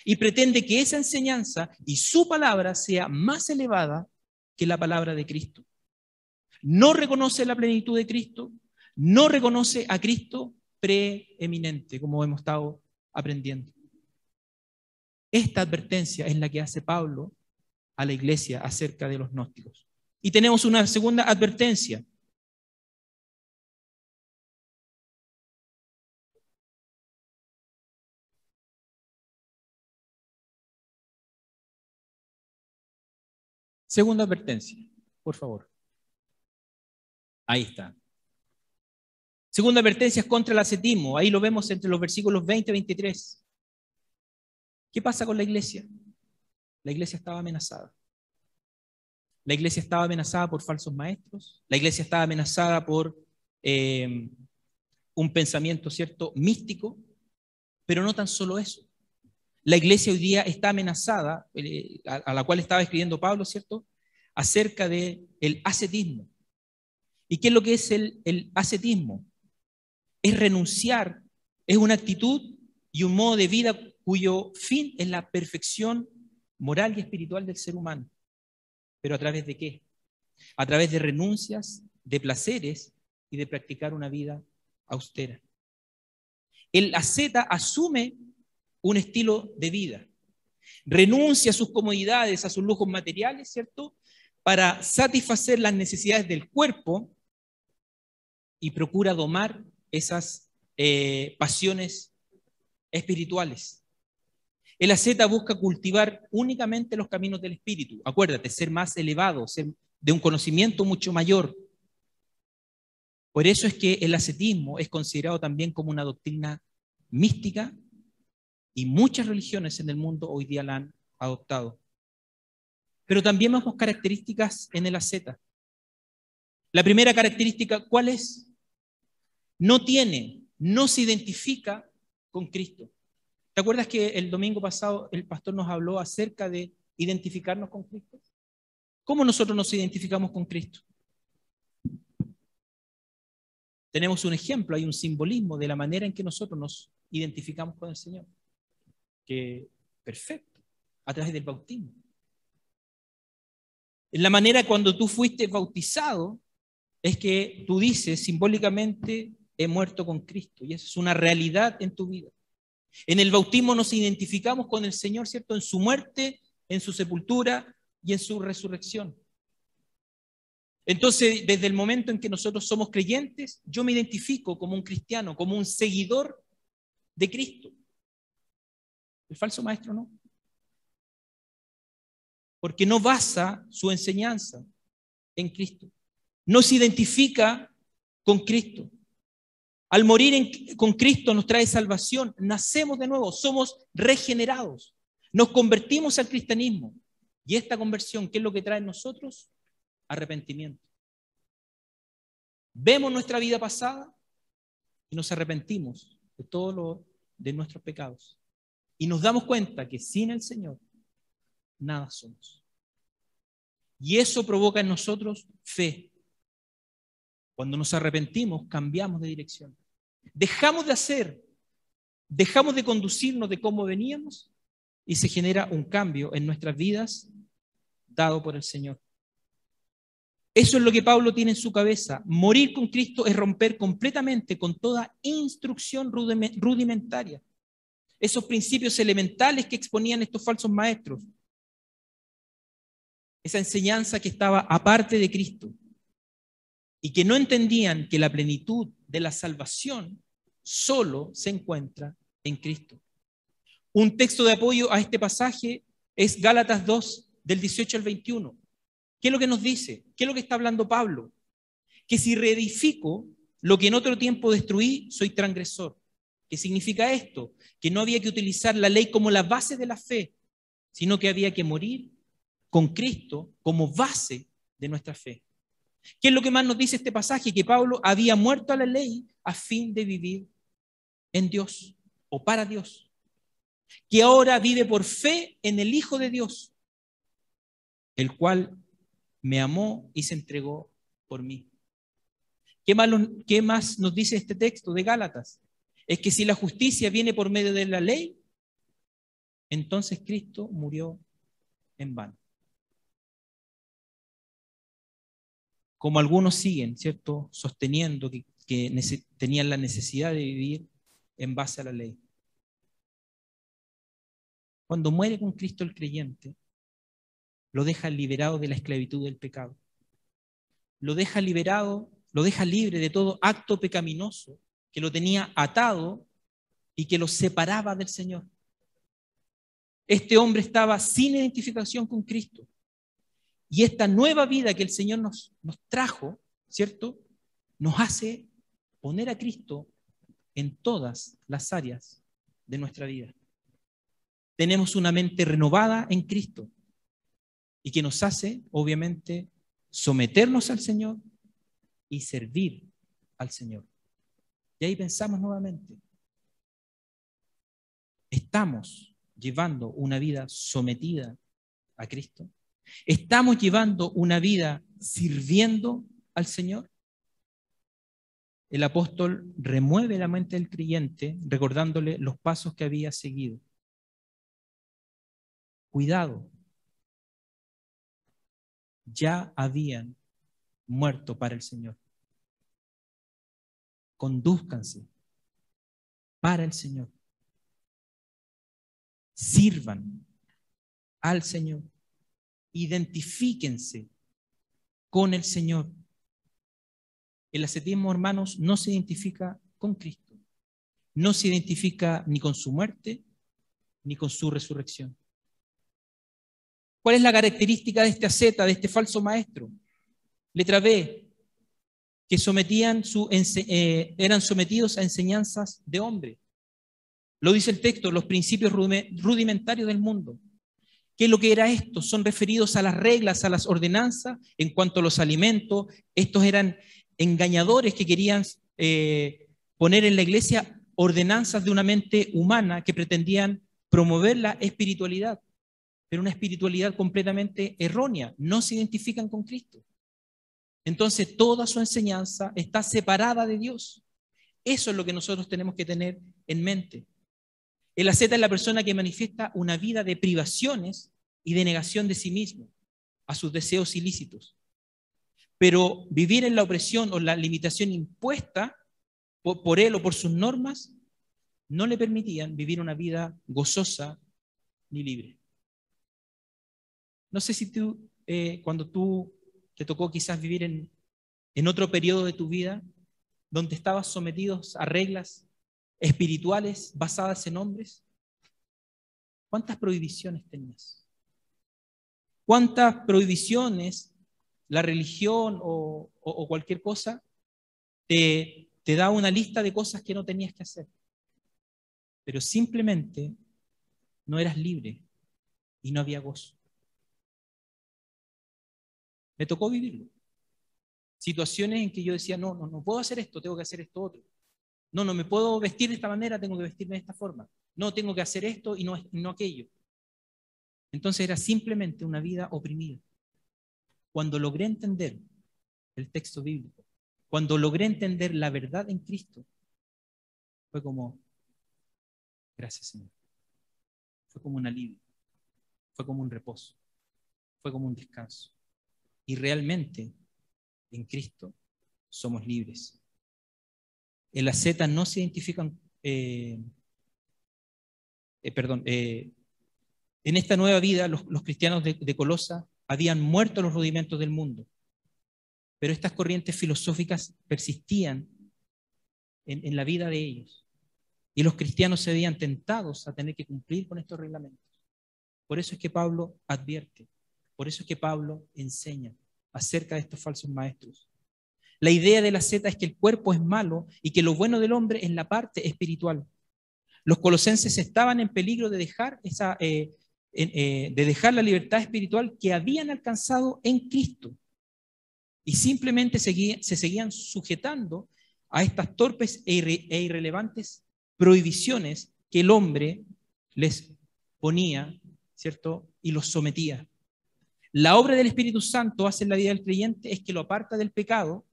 y pretende que esa enseñanza y su palabra sea más elevada que la palabra de Cristo. No reconoce la plenitud de Cristo, no reconoce a Cristo preeminente, como hemos estado aprendiendo. Esta advertencia es la que hace Pablo a la iglesia acerca de los gnósticos. Y tenemos una segunda advertencia. Segunda advertencia, por favor. Ahí está. Segunda advertencia es contra el ascetismo. Ahí lo vemos entre los versículos 20 y 23. ¿Qué pasa con la iglesia? La iglesia estaba amenazada. La iglesia estaba amenazada por falsos maestros. La iglesia estaba amenazada por un pensamiento, ¿cierto?, místico. Pero no tan solo eso. La iglesia hoy día está amenazada, a la cual estaba escribiendo Pablo, ¿cierto?, acerca del ascetismo. ¿Y qué es lo que es el ascetismo? Es renunciar, es una actitud y un modo de vida cuyo fin es la perfección moral y espiritual del ser humano. ¿Pero a través de qué? A través de renuncias, de placeres y de practicar una vida austera. El asceta asume un estilo de vida, renuncia a sus comodidades, a sus lujos materiales, ¿cierto?, para satisfacer las necesidades del cuerpo y procura domar esas pasiones espirituales. El asceta busca cultivar únicamente los caminos del espíritu. Acuérdate, ser más elevado, ser de un conocimiento mucho mayor. Por eso es que el ascetismo es considerado también como una doctrina mística y muchas religiones en el mundo hoy día la han adoptado. Pero también vemos características en el asceta. La primera característica, ¿cuál es? No se identifica con Cristo. ¿Te acuerdas que el domingo pasado el pastor nos habló acerca de identificarnos con Cristo? ¿Cómo nosotros nos identificamos con Cristo? Tenemos un ejemplo, hay un simbolismo de la manera en que nosotros nos identificamos con el Señor. Que perfecto, a través del bautismo. En la manera cuando tú fuiste bautizado, es que tú dices simbólicamente, he muerto con Cristo, y eso es una realidad en tu vida. En el bautismo nos identificamos con el Señor, ¿cierto?, en su muerte, en su sepultura y en su resurrección. Entonces, desde el momento en que nosotros somos creyentes, yo me identifico como un cristiano, como un seguidor de Cristo. El falso maestro no. Porque no basa su enseñanza en Cristo. No se identifica con Cristo. Al morir con Cristo nos trae salvación. Nacemos de nuevo, somos regenerados. Nos convertimos al cristianismo. Y esta conversión, ¿qué es lo que trae en nosotros? Arrepentimiento. Vemos nuestra vida pasada y nos arrepentimos de nuestros pecados. Y nos damos cuenta que sin el Señor nada somos. Y eso provoca en nosotros fe. Cuando nos arrepentimos, cambiamos de dirección. Dejamos de conducirnos de cómo veníamos y se genera un cambio en nuestras vidas dado por el Señor. Eso es lo que Pablo tiene en su cabeza. Morir con Cristo es romper completamente con toda instrucción rudimentaria. Esos principios elementales que exponían estos falsos maestros. Esa enseñanza que estaba aparte de Cristo y que no entendían que la plenitud de la salvación solo se encuentra en Cristo. Un texto de apoyo a este pasaje es Gálatas 2, del 18 al 21. ¿Qué es lo que nos dice? ¿Qué es lo que está hablando Pablo? Que si reedifico lo que en otro tiempo destruí, soy transgresor. ¿Qué significa esto? Que no había que utilizar la ley como la base de la fe, sino que había que morir con Cristo como base de nuestra fe. ¿Qué es lo que más nos dice este pasaje? Que Pablo había muerto a la ley a fin de vivir en Dios o para Dios. Que ahora vive por fe en el Hijo de Dios, el cual me amó y se entregó por mí. ¿Qué más nos dice este texto de Gálatas? Es que si la justicia viene por medio de la ley, entonces Cristo murió en vano. Como algunos siguen, ¿cierto?, sosteniendo que tenían la necesidad de vivir en base a la ley. Cuando muere con Cristo el creyente, lo deja liberado de la esclavitud del pecado. Lo deja liberado, lo deja libre de todo acto pecaminoso que lo tenía atado y que lo separaba del Señor. Este hombre estaba sin identificación con Cristo. Y esta nueva vida que el Señor nos trajo, ¿cierto?, nos hace poner a Cristo en todas las áreas de nuestra vida. Tenemos una mente renovada en Cristo y que nos hace, obviamente, someternos al Señor y servir al Señor. Y ahí pensamos nuevamente, ¿estamos llevando una vida sometida a Cristo? ¿Estamos llevando una vida sirviendo al Señor? El apóstol remueve la mente del creyente recordándole los pasos que había seguido. Cuidado, ya habían muerto para el Señor. Condúzcanse para el Señor. Sirvan al Señor. Identifíquense con el Señor. El ascetismo, hermanos, no se identifica con Cristo. No se identifica ni con su muerte, ni con su resurrección. ¿Cuál es la característica de este asceta, de este falso maestro? Letra B, que eran sometidos a enseñanzas de hombre. Lo dice el texto, los principios rudimentarios del mundo. ¿Qué es lo que era esto? Son referidos a las reglas, a las ordenanzas en cuanto a los alimentos. Estos eran engañadores que querían poner en la iglesia ordenanzas de una mente humana que pretendían promover la espiritualidad, pero una espiritualidad completamente errónea. No se identifican con Cristo. Entonces toda su enseñanza está separada de Dios. Eso es lo que nosotros tenemos que tener en mente. El asceta es la persona que manifiesta una vida de privaciones y de negación de sí mismo, a sus deseos ilícitos. Pero vivir en la opresión o la limitación impuesta por él o por sus normas no le permitían vivir una vida gozosa ni libre. No sé si tú, cuando tú te tocó quizás vivir en otro periodo de tu vida, donde estabas sometidos a reglas espirituales basadas en hombres, ¿cuántas prohibiciones tenías? ¿Cuántas prohibiciones la religión o cualquier cosa te da una lista de cosas que no tenías que hacer? Pero simplemente no eras libre y no había gozo. Me tocó vivirlo. Situaciones en que yo decía, no puedo hacer esto, tengo que hacer esto otro. No me puedo vestir de esta manera, tengo que vestirme de esta forma. No, tengo que hacer esto y no aquello. Entonces era simplemente una vida oprimida. Cuando logré entender el texto bíblico, cuando logré entender la verdad en Cristo, fue como, gracias Señor. Fue como un alivio, fue como un reposo, fue como un descanso. Y realmente en Cristo, somos libres. En la Z no se identifican, en esta nueva vida los cristianos de Colosa habían muerto los rudimentos del mundo, pero estas corrientes filosóficas persistían en la vida de ellos. Y los cristianos se veían tentados a tener que cumplir con estos reglamentos. Por eso es que Pablo advierte, por eso es que Pablo enseña acerca de estos falsos maestros. La idea de la Z es que el cuerpo es malo y que lo bueno del hombre es la parte espiritual. Los colosenses estaban en peligro de dejar, dejar la libertad espiritual que habían alcanzado en Cristo. Y simplemente se seguían sujetando a estas torpes e irrelevantes prohibiciones que el hombre les ponía, ¿cierto? Y los sometía. La obra del Espíritu Santo hace en la vida del creyente es que lo aparta del pecado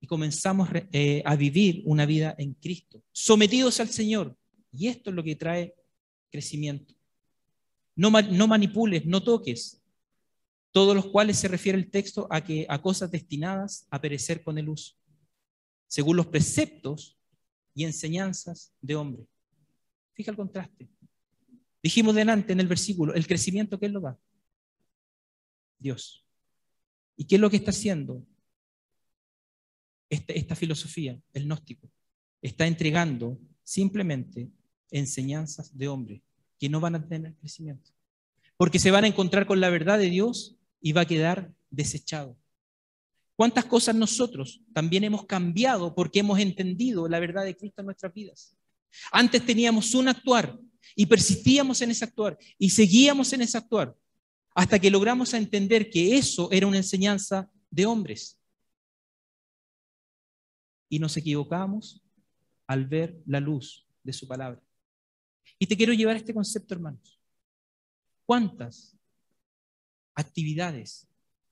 y comenzamos a vivir una vida en Cristo, sometidos al Señor. Y esto es lo que trae crecimiento. No manipules, no toques, todos los cuales se refiere el texto a cosas destinadas a perecer con el uso, según los preceptos y enseñanzas de hombre. Fija el contraste. Dijimos delante en el versículo, el crecimiento, ¿quién lo da? Dios. ¿Y qué es lo que está haciendo esta filosofía, el gnóstico? Está entregando simplemente enseñanzas de hombre que no van a tener crecimiento, porque se van a encontrar con la verdad de Dios y va a quedar desechado. ¿Cuántas cosas nosotros también hemos cambiado porque hemos entendido la verdad de Cristo en nuestras vidas? Antes teníamos un actuar y persistíamos en ese actuar y seguíamos en ese actuar hasta que logramos entender que eso era una enseñanza de hombres. Y nos equivocamos al ver la luz de su palabra. Y te quiero llevar a este concepto, hermanos. ¿Cuántas actividades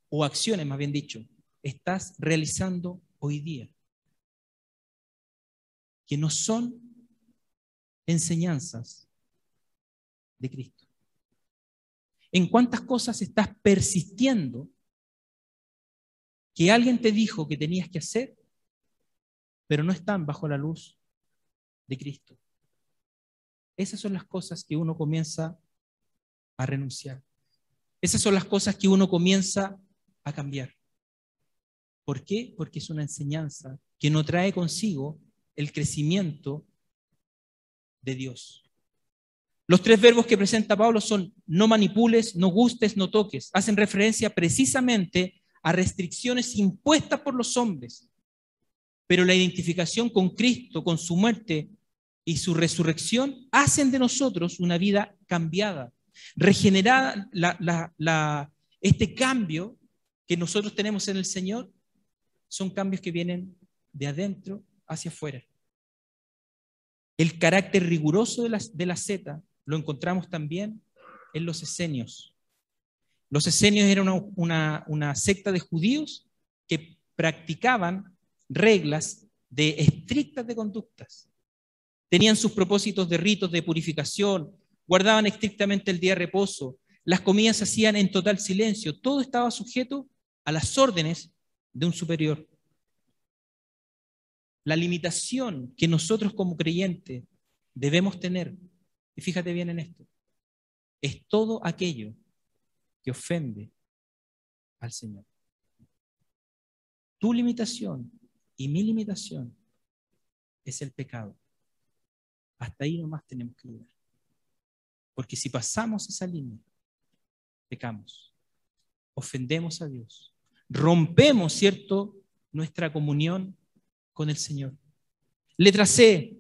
o acciones, más bien dicho, estás realizando hoy día que no son enseñanzas de Cristo? ¿En cuántas cosas estás persistiendo que alguien te dijo que tenías que hacer, pero no están bajo la luz de Cristo? Esas son las cosas que uno comienza a renunciar. Esas son las cosas que uno comienza a cambiar. ¿Por qué? Porque es una enseñanza que no trae consigo el crecimiento de Dios. Los tres verbos que presenta Pablo son no manipules, no gustes, no toques. Hacen referencia precisamente a restricciones impuestas por los hombres. Pero la identificación con Cristo, con su muerte y su resurrección, hacen de nosotros una vida cambiada, regenerada. Este cambio que nosotros tenemos en el Señor son cambios que vienen de adentro hacia afuera. El carácter riguroso de la Z lo encontramos también en los esenios. Los esenios eran una secta de judíos que practicaban reglas estrictas de conductas. Tenían sus propósitos de ritos de purificación, guardaban estrictamente el día de reposo, las comidas se hacían en total silencio, todo estaba sujeto a las órdenes de un superior. La limitación que nosotros como creyentes debemos tener, y fíjate bien en esto, es todo aquello que ofende al Señor. Tu limitación y mi limitación es el pecado. Hasta ahí nomás tenemos que llegar. Porque si pasamos esa línea, pecamos, ofendemos a Dios, rompemos, ¿cierto?, nuestra comunión con el Señor. Letra C,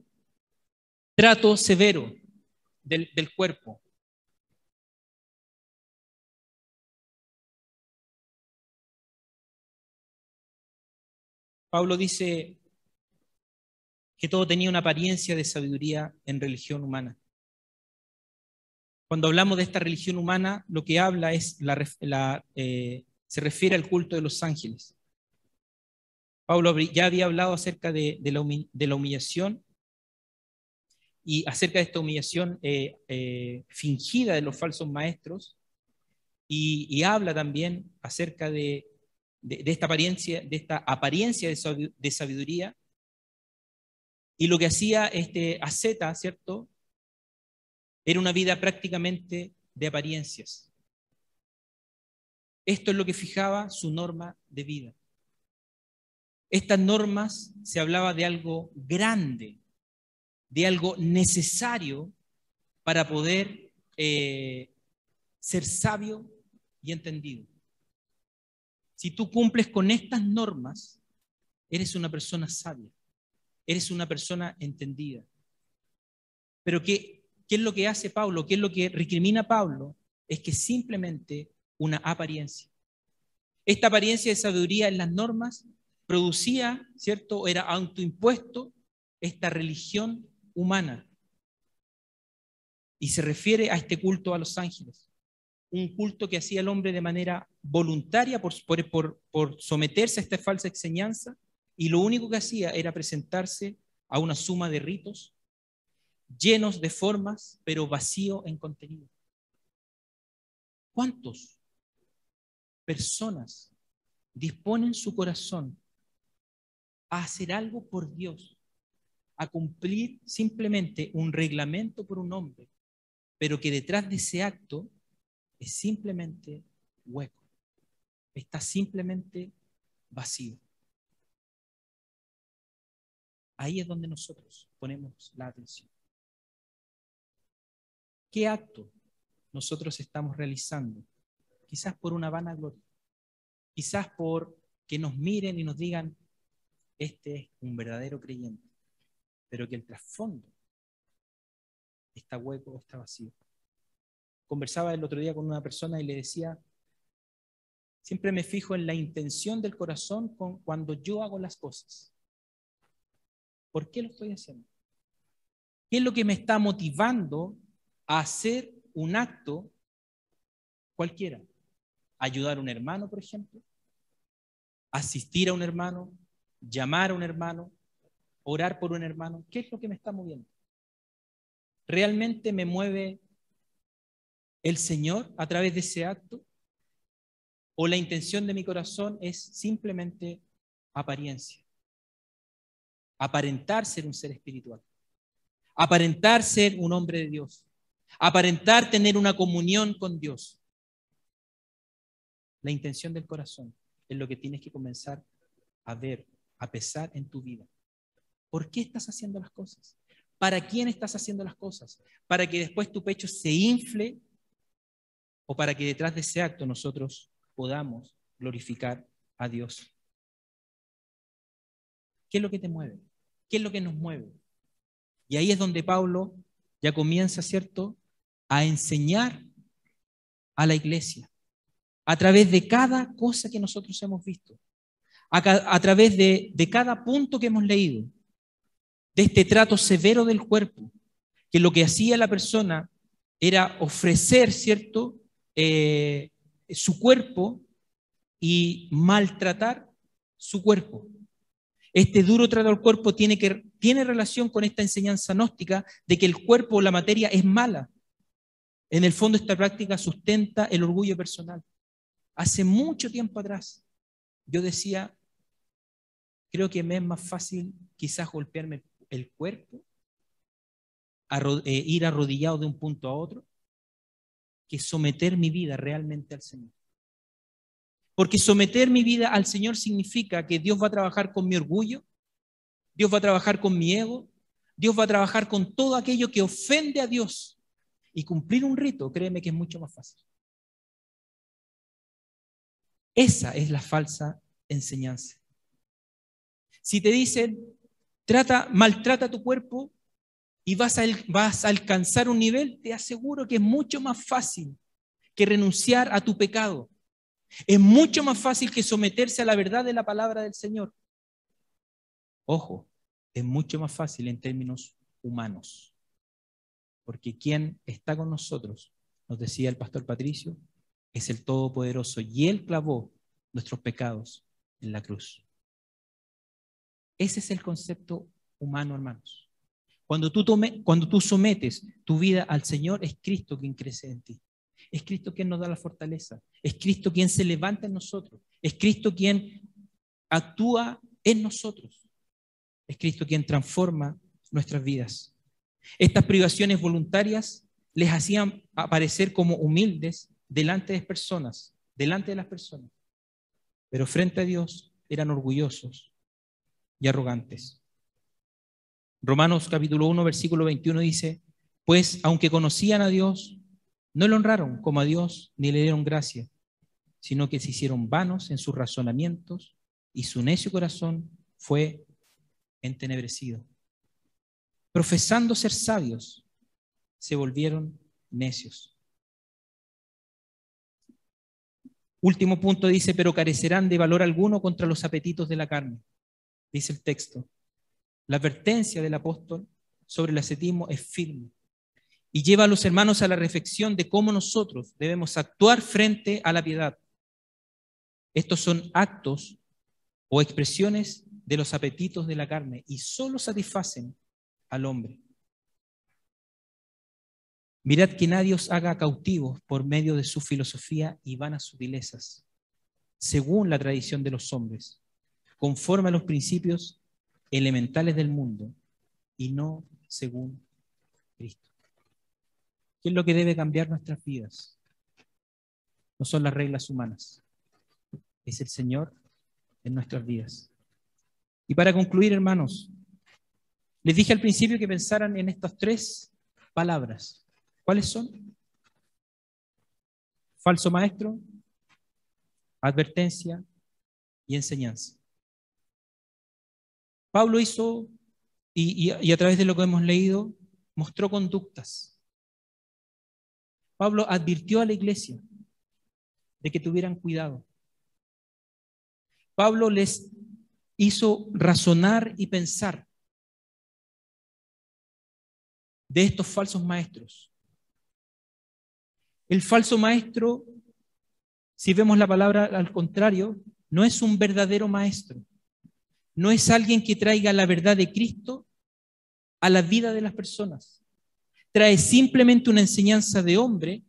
trato severo del cuerpo. Pablo dice que todo tenía una apariencia de sabiduría en religión humana. Cuando hablamos de esta religión humana, lo que habla es se refiere al culto de los ángeles. Pablo ya había hablado acerca de la humillación y acerca de esta humillación fingida de los falsos maestros y habla también acerca de de esta apariencia de sabiduría. Y lo que hacía este asceta, ¿cierto? Era una vida prácticamente de apariencias. Esto es lo que fijaba su norma de vida. Estas normas se hablaba de algo grande, de algo necesario para poder ser sabio y entendido. Si tú cumples con estas normas, eres una persona sabia, eres una persona entendida. Pero ¿qué es lo que hace Pablo? ¿Qué es lo que recrimina Pablo? Es que simplemente una apariencia. Esta apariencia de sabiduría en las normas producía, ¿cierto? Era autoimpuesto esta religión humana. Y se refiere a este culto a los ángeles. Un culto que hacía el hombre de manera voluntaria por someterse a esta falsa enseñanza, y lo único que hacía era presentarse a una suma de ritos llenos de formas, pero vacío en contenido. ¿Cuántas personas disponen su corazón a hacer algo por Dios, a cumplir simplemente un reglamento por un hombre, pero que detrás de ese acto es simplemente hueco, está simplemente vacío? Ahí es donde nosotros ponemos la atención. ¿Qué acto nosotros estamos realizando? Quizás por una vanagloria, quizás por que nos miren y nos digan, este es un verdadero creyente, pero que el trasfondo está hueco, está vacío. Conversaba el otro día con una persona y le decía, siempre me fijo en la intención del corazón cuando yo hago las cosas. ¿Por qué lo estoy haciendo? ¿Qué es lo que me está motivando a hacer un acto cualquiera? Ayudar a un hermano, por ejemplo, asistir a un hermano, llamar a un hermano, orar por un hermano. ¿Qué es lo que me está moviendo? ¿Realmente me mueve el Señor a través de ese acto? ¿O la intención de mi corazón es simplemente apariencia? Aparentar ser un ser espiritual, aparentar ser un hombre de Dios, aparentar tener una comunión con Dios. La intención del corazón es lo que tienes que comenzar a ver, a pesar en tu vida. ¿Por qué estás haciendo las cosas? ¿Para quién estás haciendo las cosas? ¿Para que después tu pecho se infle o para que detrás de ese acto nosotros podamos glorificar a Dios? ¿Qué es lo que te mueve? ¿Qué es lo que nos mueve? Y ahí es donde Pablo ya comienza, ¿cierto?, a enseñar a la iglesia a través de cada cosa que nosotros hemos visto, a través de cada punto que hemos leído, de este trato severo del cuerpo, que lo que hacía la persona era ofrecer, ¿cierto?, su cuerpo y maltratar su cuerpo. Este duro trato al cuerpo tiene relación con esta enseñanza gnóstica de que el cuerpo o la materia es mala. En el fondo, esta práctica sustenta el orgullo personal. Hace mucho tiempo atrás, yo decía, creo que me es más fácil quizás golpearme el cuerpo, ir arrodillado de un punto a otro, que someter mi vida realmente al Señor. Porque someter mi vida al Señor significa que Dios va a trabajar con mi orgullo, Dios va a trabajar con mi ego, Dios va a trabajar con todo aquello que ofende a Dios. Y cumplir un rito, créeme que es mucho más fácil. Esa es la falsa enseñanza. Si te dicen, maltrata tu cuerpo y vas a alcanzar un nivel, te aseguro que es mucho más fácil que renunciar a tu pecado. Es mucho más fácil que someterse a la verdad de la palabra del Señor. Ojo, es mucho más fácil en términos humanos. Porque quien está con nosotros, nos decía el pastor Patricio, es el Todopoderoso y Él clavó nuestros pecados en la cruz. Ese es el concepto humano, hermanos. Cuando tú sometes tu vida al Señor, es Cristo quien crece en ti. Es Cristo quien nos da la fortaleza. Es Cristo quien se levanta en nosotros. Es Cristo quien actúa en nosotros. Es Cristo quien transforma nuestras vidas. Estas privaciones voluntarias les hacían aparecer como humildes delante de las personas. Pero frente a Dios eran orgullosos y arrogantes. Romanos capítulo 1, versículo 21 dice: pues aunque conocían a Dios, no le honraron como a Dios ni le dieron gracia, sino que se hicieron vanos en sus razonamientos y su necio corazón fue entenebrecido. Profesando ser sabios, se volvieron necios. Último punto dice: pero carecerán de valor alguno contra los apetitos de la carne. Dice el texto. La advertencia del apóstol sobre el ascetismo es firme y lleva a los hermanos a la reflexión de cómo nosotros debemos actuar frente a la piedad. Estos son actos o expresiones de los apetitos de la carne y solo satisfacen al hombre. Mirad que nadie os haga cautivos por medio de su filosofía y vanas sutilezas, según la tradición de los hombres, conforme a los principios elementales del mundo y no según Cristo. ¿Qué es lo que debe cambiar nuestras vidas? No son las reglas humanas, es el Señor en nuestras vidas. Y para concluir, hermanos, les dije al principio que pensaran en estas 3 palabras. ¿Cuáles son? Falso maestro, advertencia y enseñanza. Pablo hizo, y a través de lo que hemos leído, mostró conductas. Pablo advirtió a la iglesia de que tuvieran cuidado. Pablo les hizo razonar y pensar de estos falsos maestros. El falso maestro, si vemos la palabra al contrario, no es un verdadero maestro. No es alguien que traiga la verdad de Cristo a la vida de las personas. Trae simplemente una enseñanza de hombre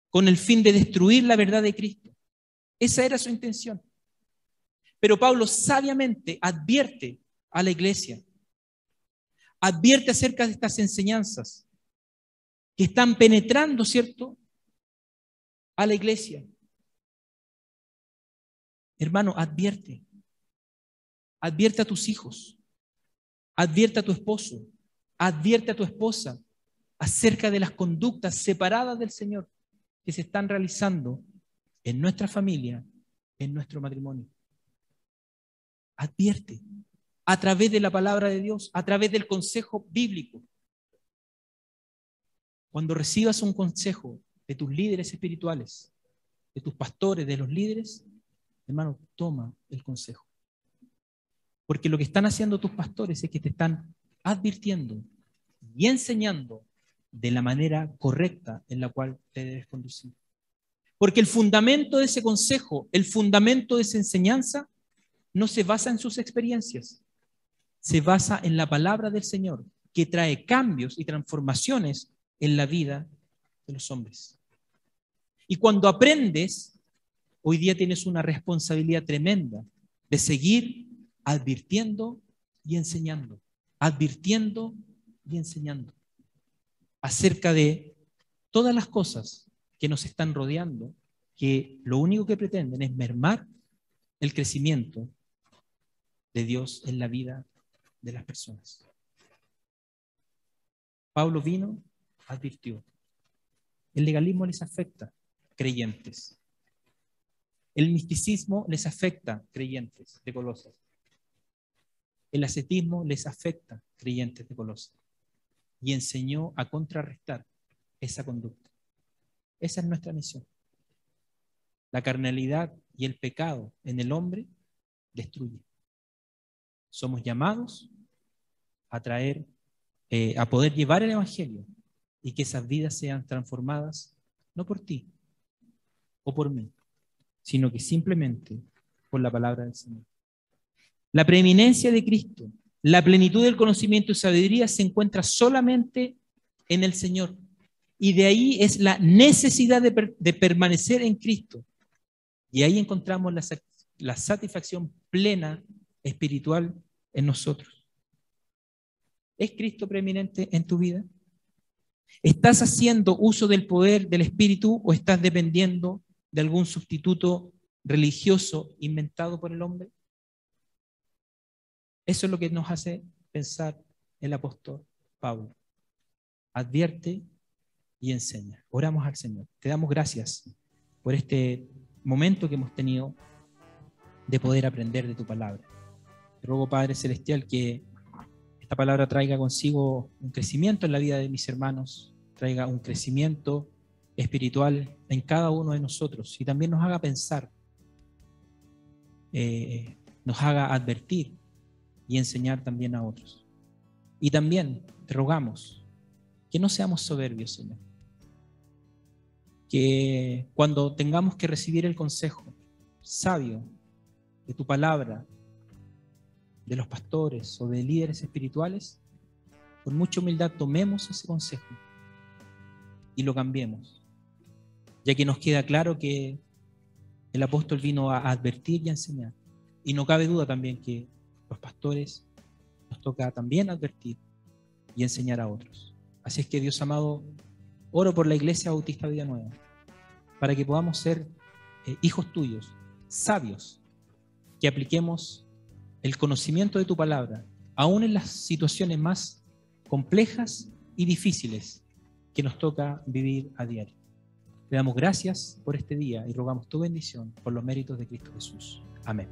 con el fin de destruir la verdad de Cristo. Esa era su intención. Pero Pablo sabiamente advierte a la iglesia, advierte acerca de estas enseñanzas que están penetrando, ¿cierto?, a la iglesia. Hermano, advierte a tus hijos, advierte a tu esposo, advierte a tu esposa acerca de las conductas separadas del Señor que se están realizando en nuestra familia, en nuestro matrimonio. Advierte a través de la palabra de Dios, a través del consejo bíblico. Cuando recibas un consejo de tus líderes espirituales, de tus pastores, de los líderes, hermano, toma el consejo. Porque lo que están haciendo tus pastores es que te están advirtiendo y enseñando de la manera correcta en la cual te debes conducir. Porque el fundamento de ese consejo, el fundamento de esa enseñanza, no se basa en sus experiencias, se basa en la palabra del Señor, que trae cambios y transformaciones en la vida de los hombres. Y cuando aprendes, hoy día tienes una responsabilidad tremenda de seguir advirtiendo y enseñando, advirtiendo y enseñando acerca de todas las cosas que nos están rodeando, que lo único que pretenden es mermar el crecimiento de Dios en la vida de las personas. Pablo vino, advirtió. El legalismo les afecta, creyentes. El misticismo les afecta, creyentes de Colosas. El ascetismo les afecta, creyentes de Colosas. Y enseñó a contrarrestar esa conducta. Esa es nuestra misión. La carnalidad y el pecado en el hombre destruye. Somos llamados a traer, a poder llevar el evangelio y que esas vidas sean transformadas, no por ti o por mí, sino que simplemente por la palabra del Señor. La preeminencia de Cristo, la plenitud del conocimiento y sabiduría se encuentra solamente en el Señor. Y de ahí es la necesidad de permanecer en Cristo. Y ahí encontramos la satisfacción plena espiritual en nosotros. ¿Es Cristo preeminente en tu vida? ¿Estás haciendo uso del poder del Espíritu o estás dependiendo de algún sustituto religioso inventado por el hombre? Eso es lo que nos hace pensar el apóstol Pablo. Advierte y enseña. Oramos al Señor. Te damos gracias por este momento que hemos tenido de poder aprender de tu palabra. Te ruego, Padre Celestial, que esta palabra traiga consigo un crecimiento en la vida de mis hermanos, traiga un crecimiento espiritual en cada uno de nosotros y también nos haga pensar, nos haga advertir y enseñar también a otros. Y también te rogamos que no seamos soberbios, Señor. Que cuando tengamos que recibir el consejo sabio de tu palabra, de los pastores o de líderes espirituales, con mucha humildad tomemos ese consejo y lo cambiemos, ya que nos queda claro que el apóstol vino a advertir y a enseñar. Y no cabe duda también que los pastores nos toca también advertir y enseñar a otros. Así es que, Dios amado, oro por la Iglesia Bautista Vida Nueva, para que podamos ser hijos tuyos, sabios, que apliquemos el conocimiento de tu palabra, aún en las situaciones más complejas y difíciles que nos toca vivir a diario. Le damos gracias por este día y rogamos tu bendición por los méritos de Cristo Jesús. Amén.